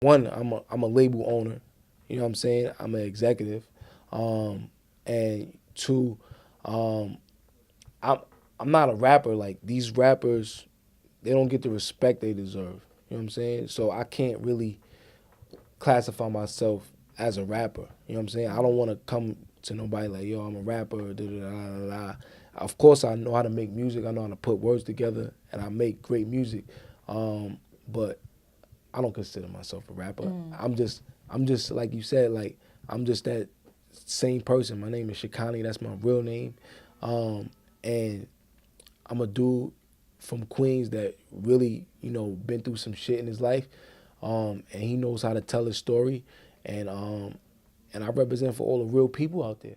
one, I'm a label owner. You know what I'm saying? I'm an executive. And two, I'm I'm not a rapper. Like, these rappers, they don't get the respect they deserve. You know what I'm saying? So I can't really classify myself as a rapper. You know what I'm saying? I don't want to come to nobody like, yo, I'm a rapper, da da da da da. Of course, I know how to make music. I know how to put words together, and I make great music. But I don't consider myself a rapper. I'm just like you said, like, I'm just that same person. My name is Shokanni. That's my real name. And I'm a dude from Queens that really, you know, been through some shit in his life. And he knows how to tell his story. And I represent for all the real people out there.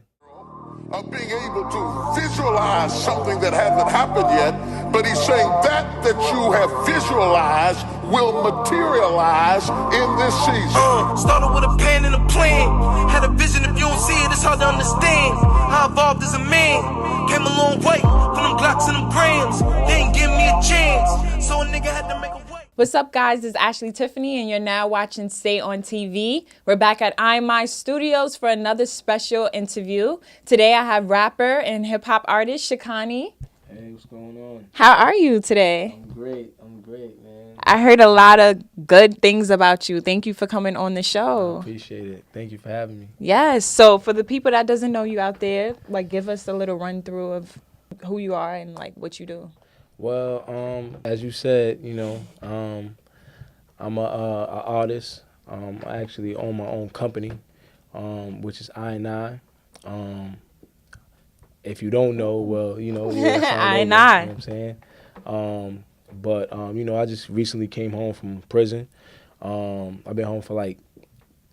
Of being able to visualize something that hasn't happened yet, but he's saying that you have visualized will materialize in this season. Started with a pen and a plan. Had a vision, if you don't see it, it's hard to understand. I evolved as a man. Came a long way from them Glocks and them grams. They ain't give me a chance, so a nigga had to make a way. What's up, guys? This is Ashley Tiffaney, and you're now watching Stay on TV. We're back at IMI Studios for another special interview. Today, I have rapper and hip-hop artist Shokanni. Hey, what's going on? How are you today? I'm great, man. I heard a lot of good things about you. Thank you for coming on the I show. appreciate it. Thank you for having me. Yes. So for the people that doesn't know you out there, like, give us a little run through of who you are and like what you do. Well, as you said, you know, I'm a artist. I actually own my own company, which is I&I. If you don't know, well, you know, yeah, I&I. you know what I'm saying? But you know, I just recently came home from prison. I've been home for like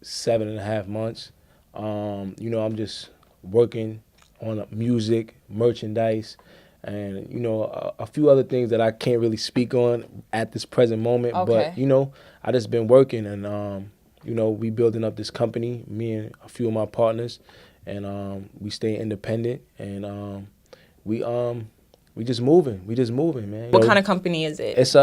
7.5 months. You know, I'm just working on music, merchandise, and, you know, a few other things that I can't really speak on at this present moment. Okay. But, you know, I just been working, and, you know, we building up this company, me and a few of my partners, and we stay independent, and we just moving. We just moving, man. What kind of company is it? It's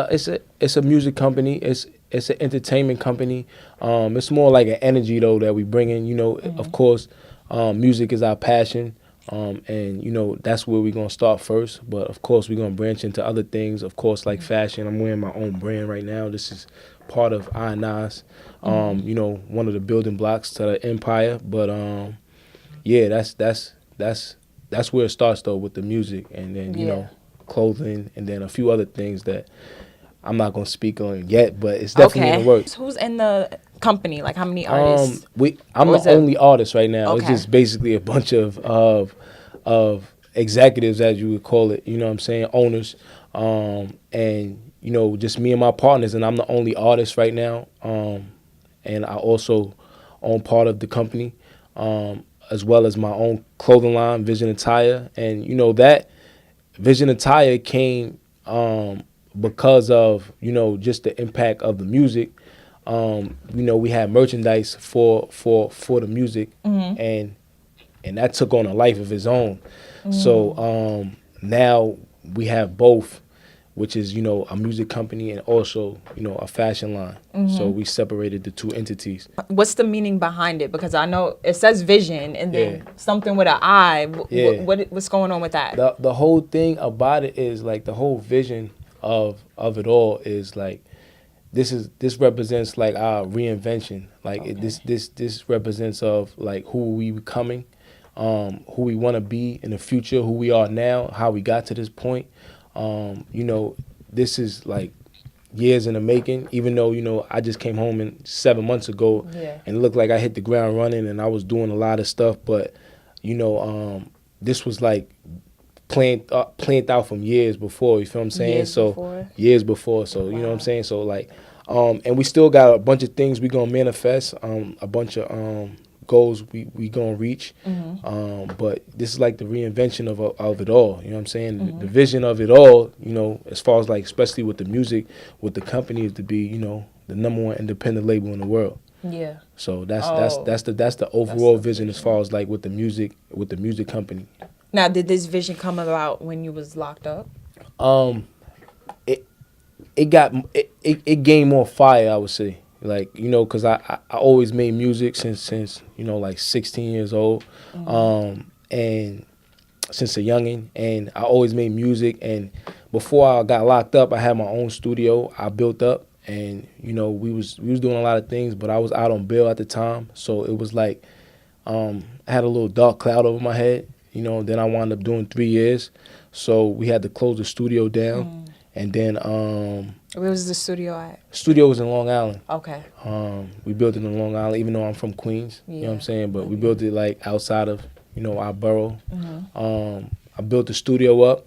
a music company. It's an entertainment company. It's more like an energy, though, that we bring in. You know, of course, music is our passion. And, you know, that's where we're going to start first. But, of course, we're going to branch into other things, of course, like fashion. I'm wearing my own brand right now. This is part of I&I's, you know, one of the building blocks to the empire. But, yeah, that's where it starts, though, with the music. And then, you know, clothing, and then a few other things that I'm not going to speak on yet. But it's definitely in the works. Who's in the company? Like, how many artists? I'm the only artist right now. Okay. It's just basically a bunch of executives, as you would call it, you know what I'm saying, owners, and, you know, just me and my partners, and I'm the only artist right now, and I also own part of the company, as well as my own clothing line, Vision Attire, and, you know, that Vision Attire came because of, you know, just the impact of the music. You know, we had merchandise for the music, and that took on a life of its own. So now we have both, which is, you know, a music company and also, you know, a fashion line. So we separated the two entities. What's the meaning behind it? Because I know it says vision and then something with an eye. What's going on with that? The whole thing about it is, like, the whole vision of it all is, like, this represents, like, our reinvention. Like, this represents of, like, who we becoming, who we want to be in the future, who we are now, how we got to this point. You know, this is, like, years in the making, even though, you know, I just came home 7 months ago, and it looked like I hit the ground running and I was doing a lot of stuff. But, you know, this was, like, planned out from years before, you feel what I'm saying? Years before. So, you know what I'm saying? So, like, and we still got a bunch of things we gonna manifest, a bunch of goals we gonna reach. But this is like the reinvention of it all, you know what I'm saying? The vision of it all, you know, as far as, like, especially with the music, with the company, is to be, you know, the #1 independent label in the world. Yeah. So that's the overall vision as far as, like, with the music company. Now, did this vision come about when you was locked up? It gained more fire, I would say. Like, you know, because I always made music since you know, like 16 years old, and since a youngin', and I always made music. And before I got locked up, I had my own studio I built up, and you know, we was doing a lot of things, but I was out on bail at the time, so it was like I had a little dark cloud over my head, you know. Then I wound up doing 3 years, so we had to close the studio down, and then Where was the studio at? studio was in Long Island. Okay. We built it in Long Island, even though I'm from Queens. You know what I'm saying? But we built it like outside of, you know, our borough. I built the studio up.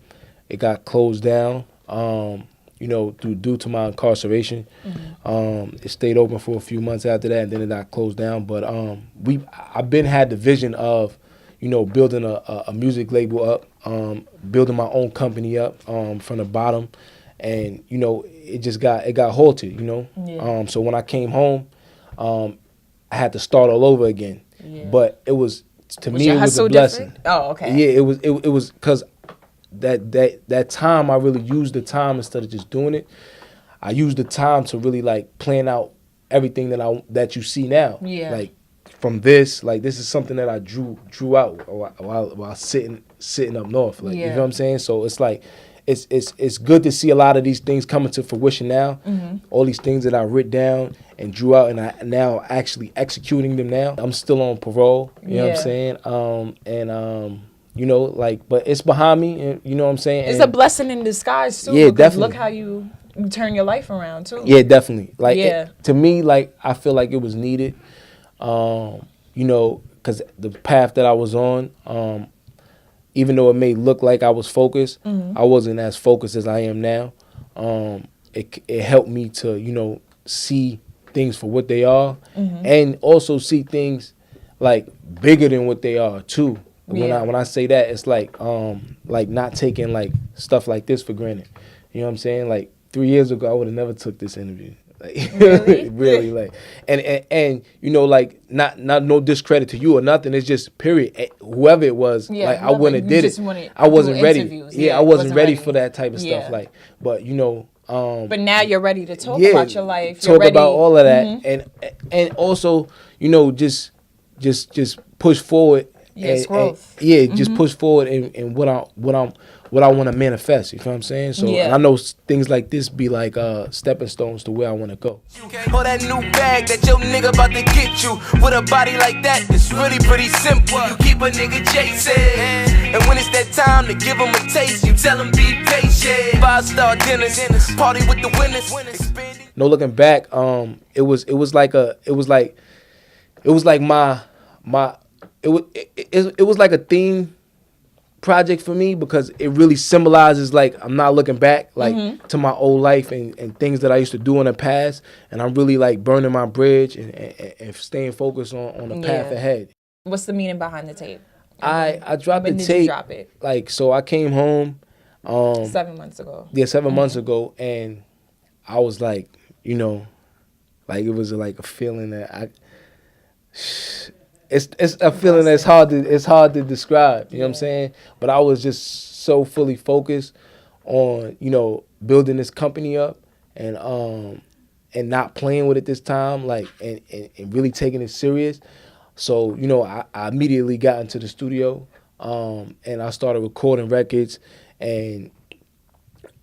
It got closed down, you know, due to my incarceration. It stayed open for a few months after that, and then it got closed down. But I've been had the vision of, you know, building a music label up, building my own company up from the bottom. And, you know, it got halted, you know. Yeah. So when I came home, I had to start all over again. Yeah. But it was, to me, your it was a hustle blessing. different? Oh, okay. Yeah, it was because that time, I really used the time instead of just doing it. I used the time to really like plan out everything that you see now. Yeah. Like from this, like this is something that I drew out while sitting up north. Like you know what I'm saying? So it's like it's good to see a lot of these things coming to fruition now. All these things that I writ down and drew out, and I now actually executing them now. I'm still on parole. You know what I'm saying? You know, like, but it's behind me, and you know what I'm saying? It's a blessing in disguise, too. Yeah, because definitely. Look how you turn your life around, too. Yeah, definitely. Like, Yeah. to me, like, I feel like it was needed, you know, because the path that I was on, even though it may look like I was focused, I wasn't as focused as I am now. It helped me to, you know, see things for what they are, and also see things, like, bigger than what they are, too. When I say that, it's like not taking like stuff like this for granted. You know what I'm saying? Like 3 years ago, I would have never took this interview. Like Really? really, like, and you know, like not no discredit to you or nothing. It's just period. Whoever it was, like I wouldn't have did it. I wasn't ready. I wasn't ready for that type of stuff. Like, but you know. But now you're ready to talk about your life. You're Talk ready. about all of that, and also, you know, just push forward. Yes, growth. Just push forward in what I want to manifest. You know what I'm saying? So and I know things like this be like stepping stones to where I want to go. Or that new bag that your nigga about to get you. With a body like that, it's really pretty simple. You keep a nigga chasing, and when it's that time to give him a taste, you tell him be patient. 5-star dinners, party with the winners. No looking back, it was like a theme project for me, because it really symbolizes like I'm not looking back like to my old life and things that I used to do in the past, and I'm really like burning my bridge and staying focused on the path ahead. What's the meaning behind the tape? I dropped the When did tape. you drop it? Like, so I came home 7 months ago. Yeah, 7 months ago, and I was like, you know, like it was like a feeling that it's a feeling that's hard to describe, you know what I'm saying? But I was just so fully focused on, you know, building this company up and not playing with it this time, like and really taking it serious. So, you know, I immediately got into the studio, and I started recording records, and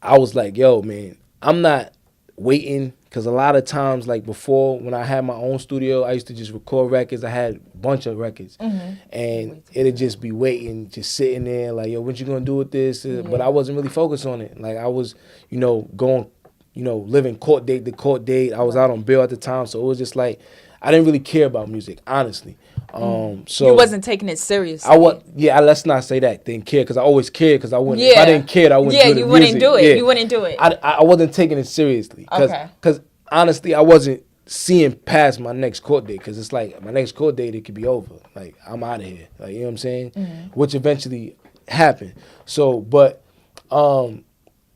I was like, yo, man, I'm not waiting, because a lot of times, like before, when I had my own studio, I used to just record records. I had a bunch of records, and it'd just be waiting, just sitting there, like, yo, what you gonna do with this? But I wasn't really focused on it. Like, I was, you know, going, you know, living court date to court date. I was out on bail at the time, so it was just like, I didn't really care about music, honestly. So you wasn't taking it seriously. Let's not say that. Didn't care, because I always cared, because I wouldn't. If I didn't care, I wouldn't. Yeah, do the you wouldn't music. do it. Yeah. You wouldn't do it. I wasn't taking it seriously, because honestly, I wasn't seeing past my next court date, because it's like my next court date, it could be over. Like, I'm out of here. Like, you know what I'm saying? Which eventually happened. So, but I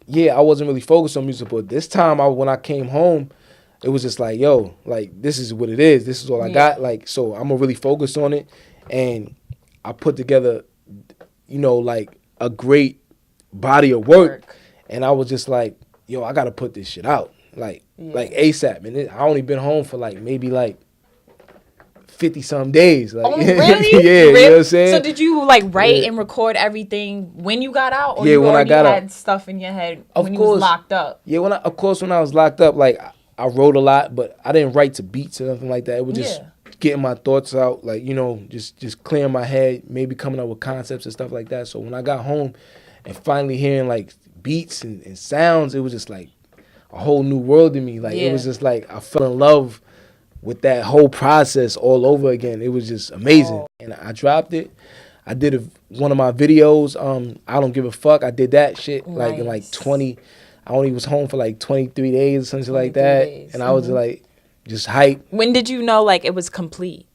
wasn't really focused on music. But this time, when I came home, it was just like, yo, like, this is what it is. This is all I got. Like, so I'm gonna really focus on it. And I put together, you know, like a great body of work. And I was just like, yo, I gotta put this shit out. like ASAP. And I only been home for like maybe like 50-some days. Like, Oh, really? Yeah, you know what I'm saying? So did you like write and record everything when you got out, or Yeah, you when I already got had out. stuff in your head Of when you course. was locked up? Yeah, when I was locked up, like I wrote a lot, but I didn't write to beats or nothing like that. It was just getting my thoughts out, like, you know, just clearing my head, maybe coming up with concepts and stuff like that. So when I got home and finally hearing like beats and sounds, it was just like a whole new world to me. Like it was just like I fell in love with that whole process all over again. It was just amazing. And I dropped it. I did one of my videos, I Don't Give a Fuck. I did that shit like in like 20, I only was home for like 23 days or something like that. Days. And I was like, just hype. When did you know like it was complete?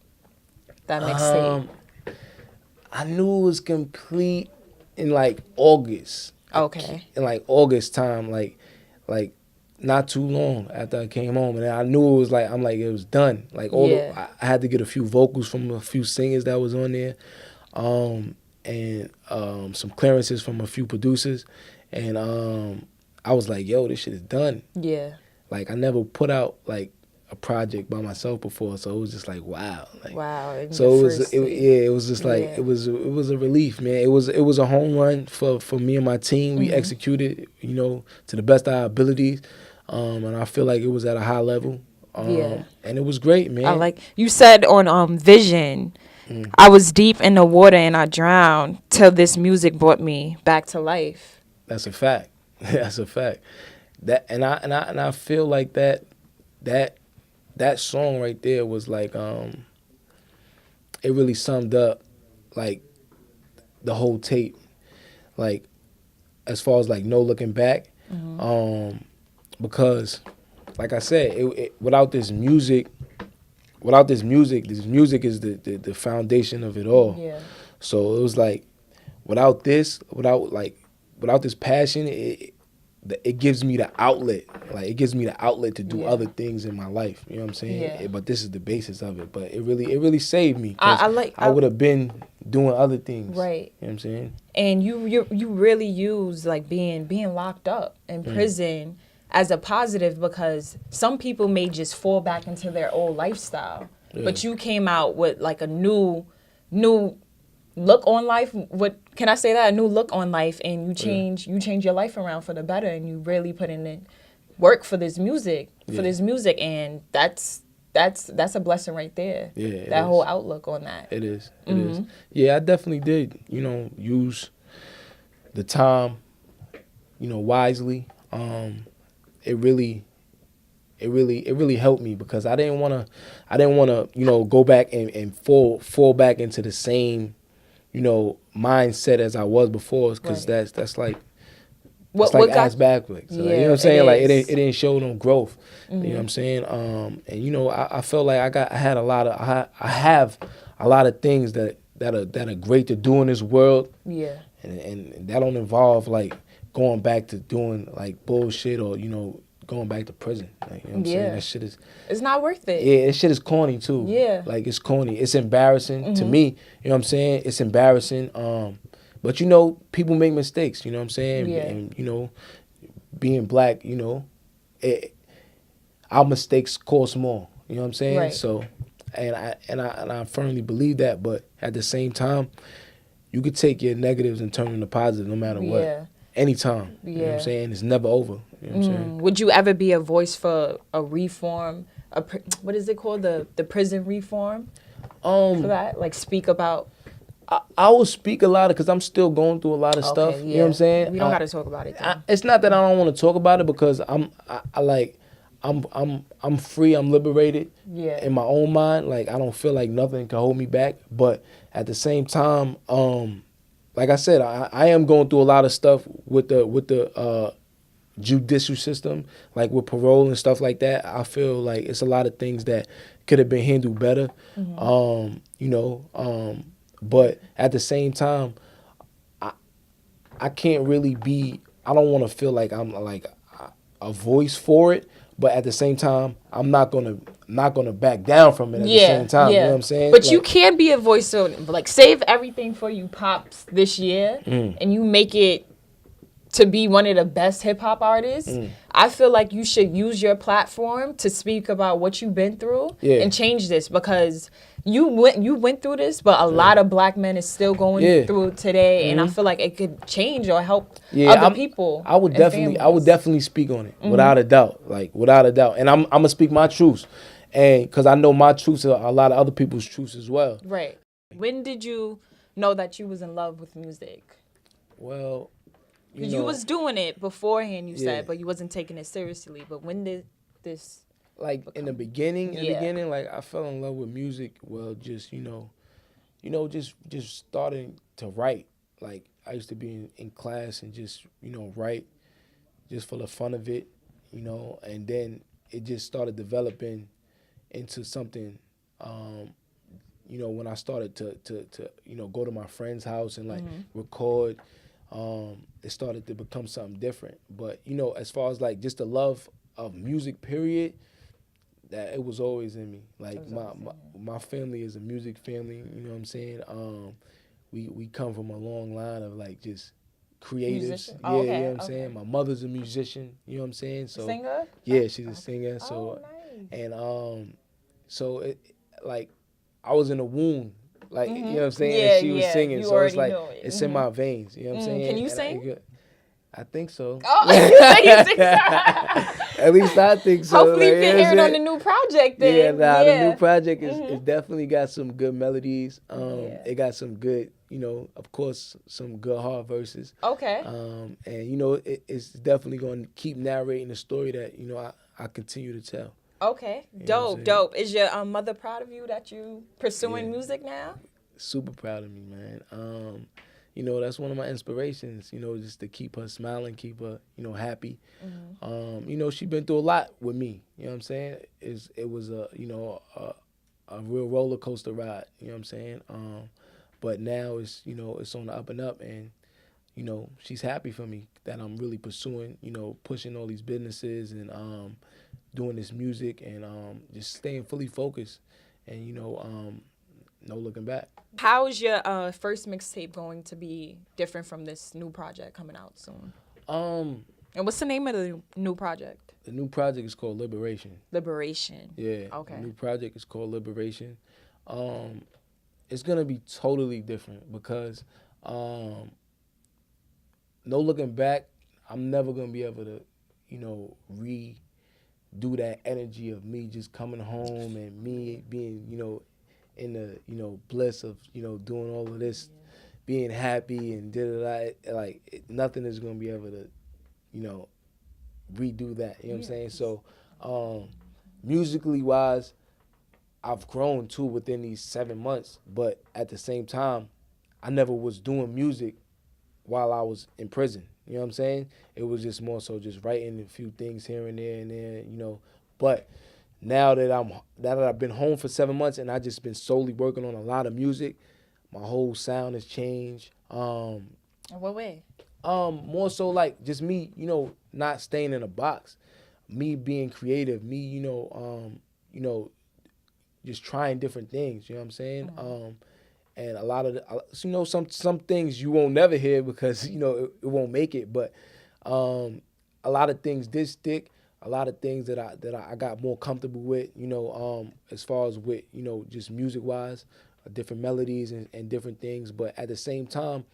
That mixtape. I knew it was complete in like August. Okay. In like August time, like not too long after I came home, and I knew it was like it was done. Like I had to get a few vocals from a few singers that was on there, and some clearances from a few producers, and I was like, yo, this shit is done. Yeah. Like I never put out like a project by myself before, so it was just like wow. Like, wow. So it was just like it was a relief, man. It was a home run for me and my team. We executed, you know, to the best of our abilities. And I feel like it was at a high level. And it was great, man. I like you said on Vision, I was deep in the water and I drowned till this music brought me back to life. That's a fact. That's a fact. That and I feel like that song right there was like it really summed up like the whole tape, like as far as like no looking back. Because, like I said, without this music is the foundation of it all. Yeah. So it was like, without this passion, it gives me the outlet. Like it gives me the outlet to do other things in my life. You know what I'm saying? Yeah. But this is the basis of it. But it really saved me. I would have been doing other things. Right. You know what I'm saying? And you really use like being locked up in prison as a positive, because some people may just fall back into their old lifestyle. Yeah. But you came out with like a new look on life. What can I say that? A new look on life, and you change your life around for the better, and you really put in work for this music, and that's a blessing right there. Yeah, that whole outlook on that. It is. It is. Yeah, I definitely did. You know, use the time, you know, wisely. It really helped me, because I didn't wanna, you know, go back and fall back into the same, you know, mindset as I was before, because that's like ass backwards. So, you know what I'm saying? Like it didn't show no growth. You know what I'm saying? And you know, I felt like I have a lot of things that are great to do in this world. Yeah. And that don't involve like going back to doing like bullshit, or, you know, going back to prison. Like, you know what I'm saying? That shit is... It's not worth it. Yeah, that shit is corny too. Yeah. Like, it's corny. It's embarrassing to me. You know what I'm saying? It's embarrassing. But, you know, people make mistakes. You know what I'm saying? Yeah. And, you know, being black, you know, our mistakes cost more. You know what I'm saying? Right. So, and I firmly believe that. But at the same time, you could take your negatives and turn them to positive no matter what. Yeah. Anytime. You know what I'm saying? It's never over. You know what I'm saying? Would you ever be a voice for a reform? What is it called? The prison reform? For that? Like, speak about... I will speak a lot, because I'm still going through a lot of stuff. Yeah. You know what I'm saying? We don't got to talk about it. It's not that I don't want to talk about it, because I'm free. I'm liberated in my own mind. Like, I don't feel like nothing can hold me back. But at the same time, like I said, I am going through a lot of stuff with the judicial system, like with parole and stuff like that. I feel like it's a lot of things that could have been handled better. You know, but at the same time, I can't really be. I don't want to feel like I'm like a voice for it. But at the same time, I'm not gonna back down from it at the same time. You know what I'm saying? But like, you can be a voice, so like Save Everything for You pops this year, and you make it to be one of the best hip hop artists. I feel like you should use your platform to speak about what you've been through and change this, because you went through this, but a lot of black men is still going through it today, and I feel like it could change or help other people. I would definitely speak on it without a doubt, and I'm gonna speak my truths, and because I know my truths are a lot of other people's truths as well. Right. When did you know that you was in love with music? Well, you was doing it beforehand, you said, but you wasn't taking it seriously. But when did this? Like in the beginning, like I fell in love with music. Well, just just starting to write. Like I used to be in class and just write, just for the fun of it, and then it just started developing into something. When I started to go to my friend's house and like record, it started to become something different. But as far as like just the love of music, period, that it was always in me. Like my family is a music family. You know what I'm saying? We come from a long line of like just creatives. Musician? Yeah, you know what I'm saying? My mother's a musician. You know what I'm saying? So singer? Yeah, she's a singer. So nice. and so it like I was in the womb. Like, you know what I'm saying? Yeah, and she was singing. You so it's like, it. it's in my veins. You know what I'm saying? Can you and sing? I think so. Oh, you sing. At least I think so. Hopefully you can hear it on the new project then. The new project is definitely got some good melodies. It got some good, of course, some good hard verses. Okay. And, it's definitely going to keep narrating the story that, I continue to tell. Okay, dope. Is your mother proud of you that you pursuing music now? Super proud of me, man. That's one of my inspirations, just to keep her smiling, keep her, happy. She been through a lot with me, you know what I'm saying? It was a real roller coaster ride, you know what I'm saying? But now it's, it's on the up and up, and, she's happy for me that I'm really pursuing, pushing all these businesses and doing this music and just staying fully focused and, no looking back. How is your first mixtape going to be different from this new project coming out soon? And what's the name of the new project? The new project is called Liberation. Liberation. Yeah. Okay. The new project is called Liberation. It's gonna be totally different because no looking back, I'm never gonna be able to, redo that energy of me just coming home and me being, in the, bliss of, doing all of this, being happy and nothing is gonna be able to, redo that. You know what I'm saying? So, musically wise, I've grown too within these 7 months, but at the same time, I never was doing music while I was in prison. You know what I'm saying? It was just more so just writing a few things here and there, But now that I've been home for 7 months and I just been solely working on a lot of music, my whole sound has changed. In what way? More so like just me, not staying in a box, me being creative, me, just trying different things. You know what I'm saying? And a lot of some things you won't never hear because it won't make it. But a lot of things did stick. A lot of things that I got more comfortable with. As far as with just music wise, different melodies and different things. But at the same time,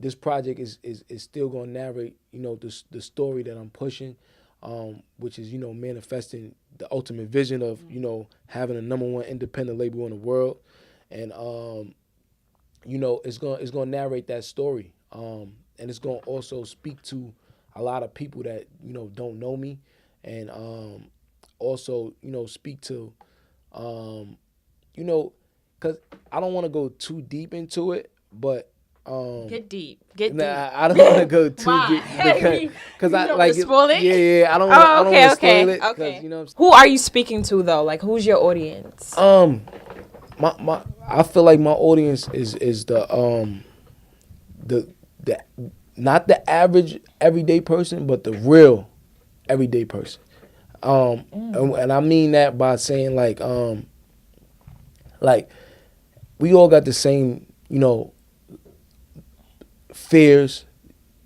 this project is still gonna narrate the story that I'm pushing, which is manifesting the ultimate vision of having a #1 independent label in the world. And it's gonna narrate that story, and it's gonna also speak to a lot of people that don't know me, and also speak to because I don't want to go too deep into it, but get deep. I don't want to go too deep because I like spoil it. Yeah, I don't want to spoil it. Okay. Who are you speaking to though? Like, who's your audience? I feel like my audience is the not the average everyday person, but the real everyday person. And I mean that by saying like we all got the same, fears,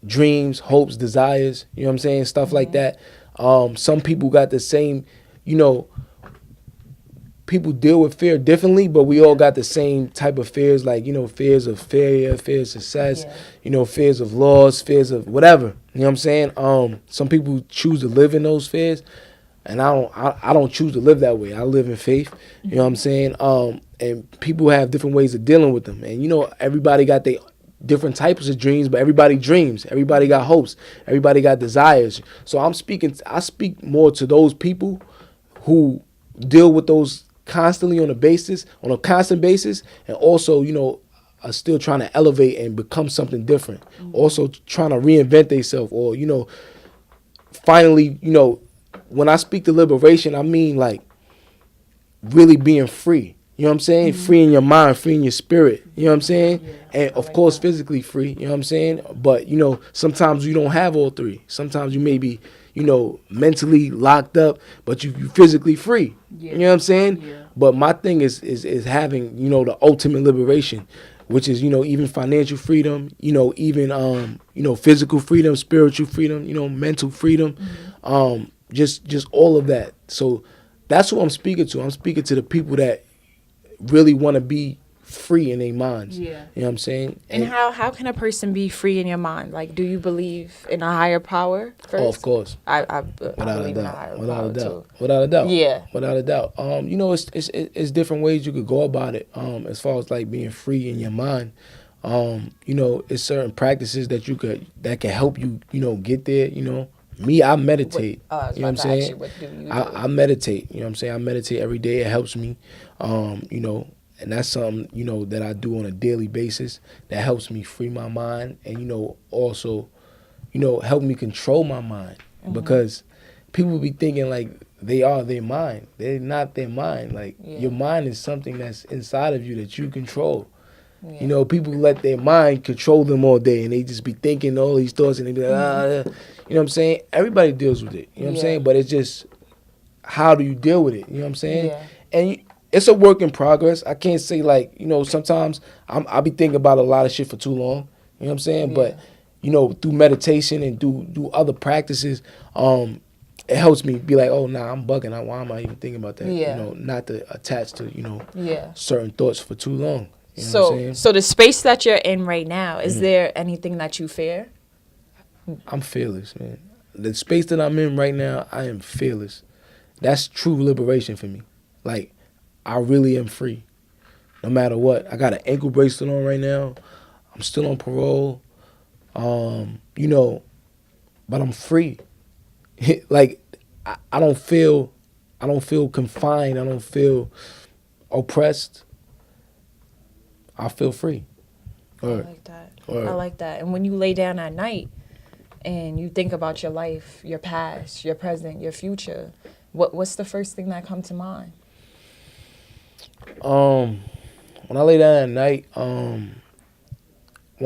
dreams, hopes, desires, you know what I'm saying? Stuff like that. Some people got the same, you know, people deal with fear differently, but we all got the same type of fears, like, you know, fears of failure, fears of success, you know, fears of loss, fears of whatever. You know what I'm saying? Some people choose to live in those fears, and I don't choose to live that way. I live in faith. You know what I'm saying? And people have different ways of dealing with them. And, you know, everybody got their different types of dreams, but everybody dreams. Everybody got hopes. Everybody got desires. So I speak more to those people who deal with those constantly on a constant basis, and also, you know, are still trying to elevate and become something different. Also trying to reinvent themselves, or, you know, finally, you know, when I speak to liberation, I mean like really being free. You know what I'm saying? Free in your mind, free in your spirit. You know what I'm saying? And of course, physically free. You know what I'm saying? But, you know, sometimes you don't have all three. Sometimes you may be, you know, mentally locked up, but you physically free. You know what I'm saying? But my thing is having, you know, the ultimate liberation, which is, you know, even financial freedom, you know, even you know, physical freedom, spiritual freedom, you know, mental freedom, just all of that. So that's who I'm speaking to. I'm speaking to the people that really want to be free in their minds. You know what I'm saying? And how can a person be free in your mind? Like, do you believe in a higher power first? Oh, of course. I believe in a higher power too. Without a doubt. Yeah. Without a doubt. You know, it's different ways you could go about it. As far as like being free in your mind. You know, it's certain practices that can help you, you know, get there. You know, me, I meditate. You know what I'm saying? What do you do? I meditate. You know what I'm saying? I meditate every day. It helps me. You know, and that's something, you know, that I do on a daily basis that helps me free my mind, and, you know, also, you know, help me control my mind. Because people be thinking like they are their mind. They're not their mind. Like, your mind is something that's inside of you that you control. You know, people let their mind control them all day, and they just be thinking all these thoughts, and they be like, you know what I'm saying? Everybody deals with it. You know what I'm saying? But it's just, how do you deal with it? You know what I'm saying? And it's a work in progress. I can't say, like, you know, sometimes I'll be thinking about a lot of shit for too long. You know what I'm saying? But, you know, through meditation and do other practices, it helps me be like, oh, nah, I'm bugging. Why am I even thinking about that? You know, not to attach to, you know, certain thoughts for too long. You know what I'm saying? So the space that you're in right now, is there anything that you fear? I'm fearless, man. The space that I'm in right now, I am fearless. That's true liberation for me. Like, I really am free, no matter what. I got an ankle bracelet on right now. I'm still on parole, you know, but I'm free. Like, I don't feel confined. I don't feel oppressed. I feel free. I like that. I like that. And when you lay down at night and you think about your life, your past, your present, your future, what's the first thing that comes to mind? When I lay down at night, one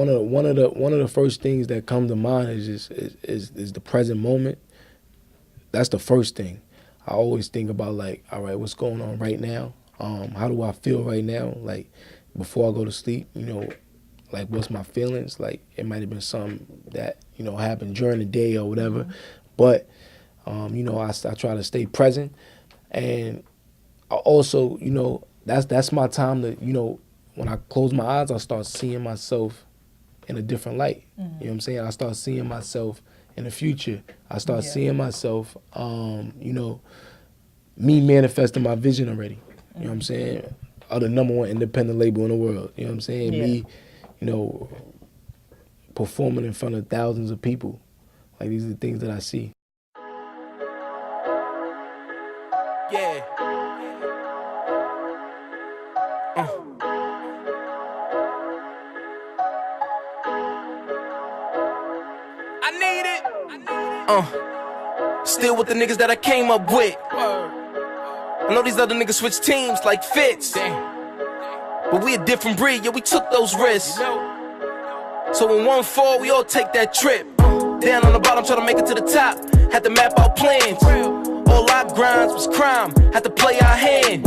of the first things that come to mind is the present moment. That's the first thing. I always think about, like, all right, what's going on right now? How do I feel right now? Like, before I go to sleep, you know, like, what's my feelings? Like, it might have been something that, you know, happened during the day or whatever. But, you know, I try to stay present. And I also, you know, that's my time to, you know, when I close my eyes, I start seeing myself in a different light. You know what I'm saying? I start seeing myself in the future. I start seeing myself, you know, me manifesting my vision already. You know what I'm saying? Of the #1 independent label in the world. You know what I'm saying? Me, you know, performing in front of thousands of people. Like, these are the things that I see. Yeah. I need it. Still with the niggas that I came up with. I know these other niggas switch teams like Fitz. But we a different breed, yeah, we took those risks. So when one fall, we all take that trip. Down on the bottom, try to make it to the top. Had to map out plans. All our grinds was crime. Had to play our hand.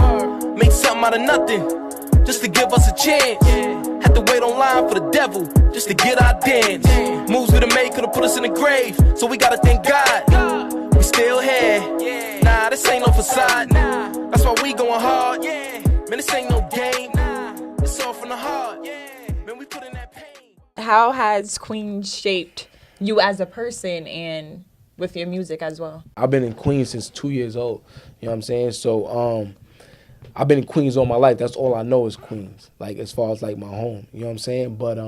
Make something out of nothing, just to give us a chance. Had to wait online for the devil, just to get our dance. Moves we done made could've put us in the grave, so we gotta thank God. we still here. Nah, this ain't no facade. That's why we going hard. Man, this ain't no game. It's all from the heart. Man, we put in that pain. How has Queens shaped you as a person and with your music as well? I've been in Queens since 2 years old. You know what I'm saying? So I've been in Queens all my life. That's all I know is Queens. Like as far as like my home. You know what I'm saying? But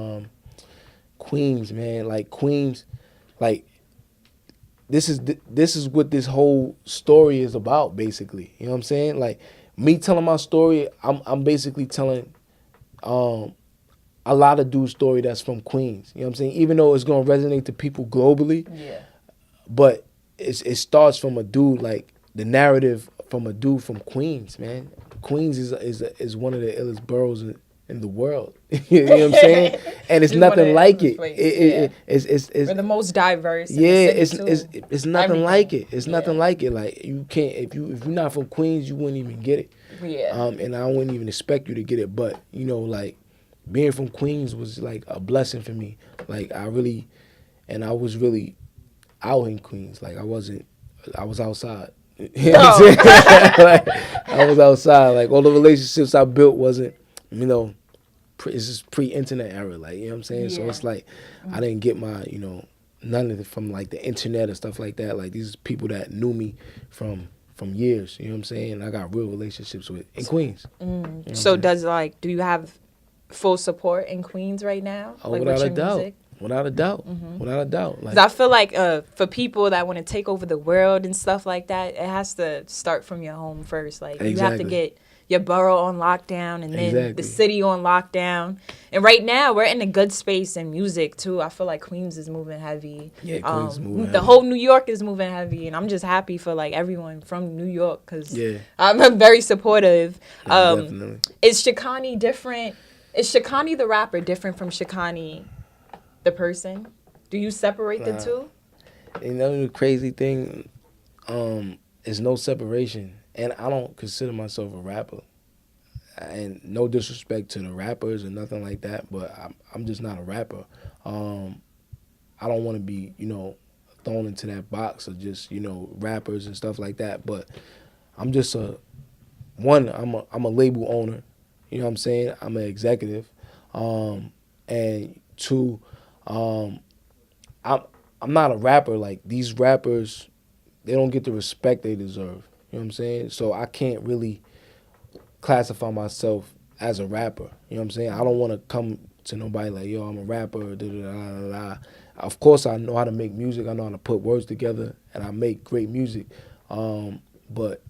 Queens, man, like Queens, like this is what this whole story is about, basically. You know what I'm saying? Like me telling my story, I'm basically telling a lot of dudes' story that's from Queens. You know what I'm saying? Even though it's gonna resonate to people globally, but it starts from a dude, like the narrative from a dude from Queens, man. Queens is one of the illest boroughs in the world. You know what I'm saying? And it's nothing like it. It's we're the most diverse. It's nothing like it. It's nothing like it. Like you can't if you're not from Queens, you wouldn't even get it. And I wouldn't even expect you to get it. But you know, like being from Queens was like a blessing for me. Like I was really out in Queens. Like I was outside. You know what I'm saying? Like, I was outside. Like all the relationships I built wasn't, you know, it's just pre-internet era. Like, you know what I'm saying? So it's like I didn't get my, you know, none of it from like the internet or stuff like that. Like these people that knew me from years. You know what I'm saying? I got real relationships with in Queens. You know so do you have full support in Queens right now? Oh, like without with a your doubt. music? Without a doubt. Without a doubt. Like, 'cause I feel like for people that want to take over the world and stuff like that, it has to start from your home first. Like you have to get your borough on lockdown and then the city on lockdown. And right now we're in a good space in music too. I feel like Queens is moving heavy. Yeah, Queens is moving the heavy. whole New York is moving heavy, and I'm just happy for like everyone from New York because Yeah. I'm very supportive. Definitely. Is Shokanni different? Is Shokanni the rapper different from Shokanni the person? Do you separate the two? You know the crazy thing is no separation, and I don't consider myself a rapper. And no disrespect to the rappers or nothing like that, but I'm just not a rapper. I don't want to be, you know, thrown into that box of just, you know, rappers and stuff like that. But I'm just I'm a label owner. You know what I'm saying? I'm an executive, and two, I'm not a rapper. Like these rappers, they don't get the respect they deserve. You know what I'm saying? So I can't really classify myself as a rapper. You know what I'm saying? I don't want to come to nobody like, yo, I'm a rapper. Da, da, da, da, da. Of course, I know how to make music. I know how to put words together, and I make great music. But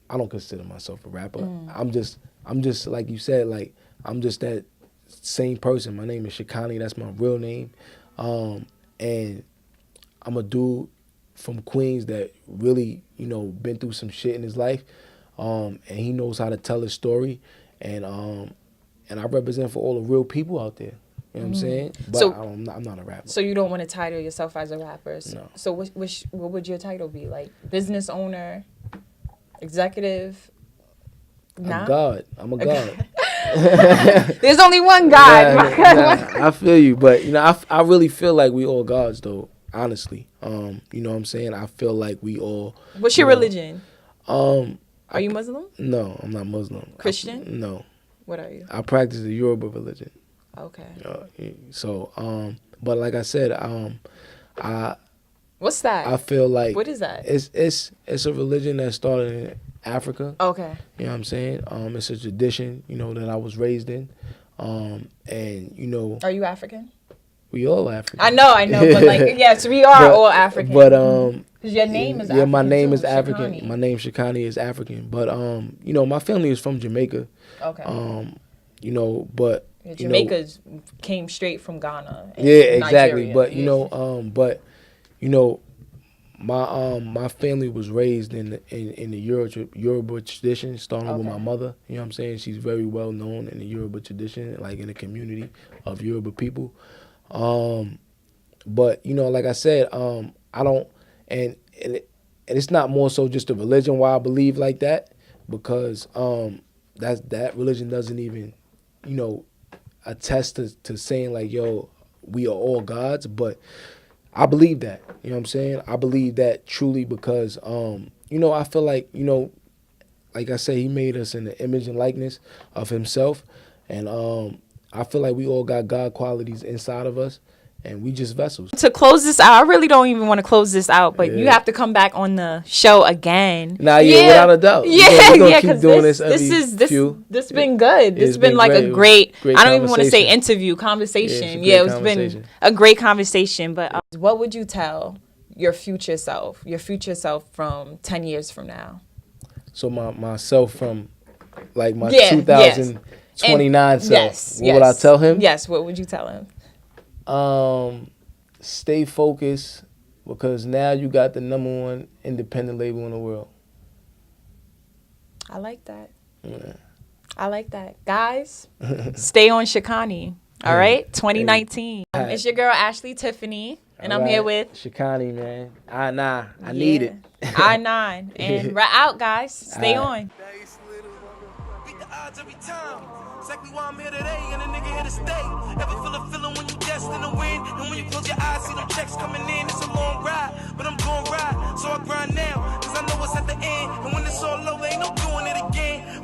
I don't consider myself a rapper. I'm just like you said, like I'm just that same person. My name is Shokanni. That's my real name. And I'm a dude from Queens that really, you know, been through some shit in his life. And he knows how to tell his story. And I represent for all the real people out there. You know what I'm saying? But So- I'm not a rapper. So you don't want to title yourself as a rapper. No. So what would your title be? Like business owner, executive? Nah? I'm God. I'm a God. There's only one God. I feel you, but you know, I really feel like we all gods though. Honestly, you know what I'm saying. I feel like we all. What's your religion? Are you Muslim? No, I'm not Muslim. Christian? No, What are you? I practice the Yoruba religion. Okay. So, but like I said, What's that? I feel like What is that? It's a religion that started in Africa. Okay. You know what I'm saying? It's a tradition, you know, that I was raised in. And you know, Are you African? we all African. I know, but like, yes, we are all African. But 'cause your name is African. my name too, is African. Shokanni. My name Shokanni is African. But you know, my family is from Jamaica. Okay. You know, but you know, Jamaica's came straight from Ghana. and yeah, exactly. Nigeria. But you know, you know, my family was raised in the Yoruba tradition, starting with my mother. You know what I'm saying? She's very well known in the Yoruba tradition, like in the community of Yoruba people. But you know, like I said, I don't, and it's not more so just a religion why I believe like that, because that religion doesn't even, you know, attest to saying like, yo, we are all gods. But I believe that. You know what I'm saying? I believe that truly because, you know, I feel like, you know, like I say, he made us in the image and likeness of himself. And I feel like we all got God qualities inside of us. And we just vessels. To close this out, I really don't even want to close this out, but you have to come back on the show again. Nah, without a doubt. Yeah, we're gonna yeah, keep doing this been good. This has been like a great I don't even want to say interview, conversation. Yeah, it's been a great conversation. But what would you tell your future self from 10 years from now? So myself from like my 2029 self. Yes. What would I tell him? Yes, what would you tell him? Stay focused because now you got the #1 independent label in the world. I like that. Yeah. I like that. Guys, stay on Shokanni. All right? 2019. It's your girl, Ashley Tiffaney, and I'm here with Shokanni, man. I need it. I9. And we're out, guys. Stay on. Beat the odds every time. Exactly why I'm here today, and a nigga here to stay. Ever feel a feeling when you destined to win? And when you close your eyes, see them checks coming in. It's a long ride, but I'm gon' ride. So I grind now, cause I know what's at the end. And when it's all over, ain't no doing it again.